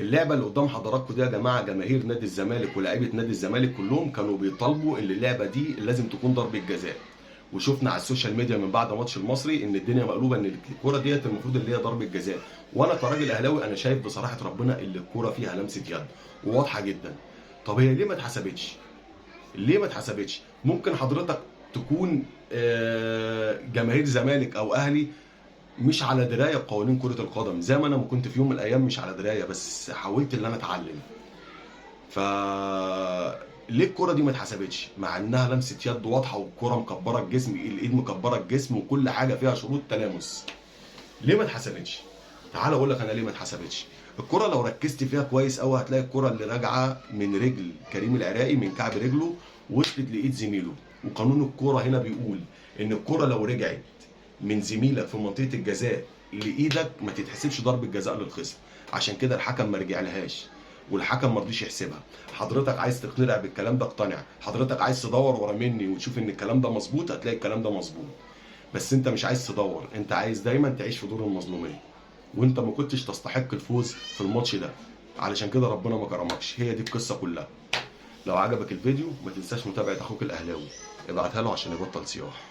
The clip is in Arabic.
اللعبه اللي قدام حضراتكم دي يا جماعه، جماهير نادي الزمالك ولاعيبه نادي الزمالك كلهم كانوا بيطالبوا ان اللعبه دي لازم تكون ضربه جزاء. وشفنا على السوشيال ميديا من بعد ماتش المصري ان الدنيا مقلوبه، ان الكوره ديت المفروض اللي هي ضربه جزاء. وانا كراجل اهلاوي انا شايف بصراحه ربنا ان الكوره فيها لمسه يد وواضحه جدا. طب هي ليه ما اتحسبتش؟ ليه ما اتحسبتش؟ ممكن حضرتك تكون جماهير زمالك او اهلي مش على درايه بقوانين كره القدم، زي ما انا ما كنت في يوم من الايام مش على درايه، بس حاولت ان انا اتعلم. ف ليه الكرة دي ما اتحسبتش؟ مع انها لمسة يد واضحة والكرة مكبرة الجسم، الايد مكبرة الجسم وكل حاجة فيها شروط تلامس. ليه ما اتحسبتش؟ تعال اقول لك انا ليه ما اتحسبتش. الكرة لو ركزت فيها كويس قوي هتلاقي الكرة اللي راجعة من رجل كريم العراقي من كعب رجله وصلت لايد زميله، وقانون الكرة هنا بيقول ان الكرة لو رجعت من زميلك في منطقة الجزاء لايدك ما تتحسبش ضربة جزاء للخصم. عشان كده الحكم ما رجعلهاش والحكم ما رضيش يحسبها. حضرتك عايز تقتنع بالكلام ده اقتنع، حضرتك عايز تدور ورا مني وتشوف ان الكلام ده مظبوط هتلاقي الكلام ده مظبوط. بس انت مش عايز تدور، انت عايز دايما تعيش في دور المظلوميه، وانت ما كنتش تستحق الفوز في الماتش ده، علشان كده ربنا ما كرمكش. هي دي القصه كلها. لو عجبك الفيديو ما تنساش متابعه اخوك الاهلاوي، ابعتها له عشان يبطل صياح.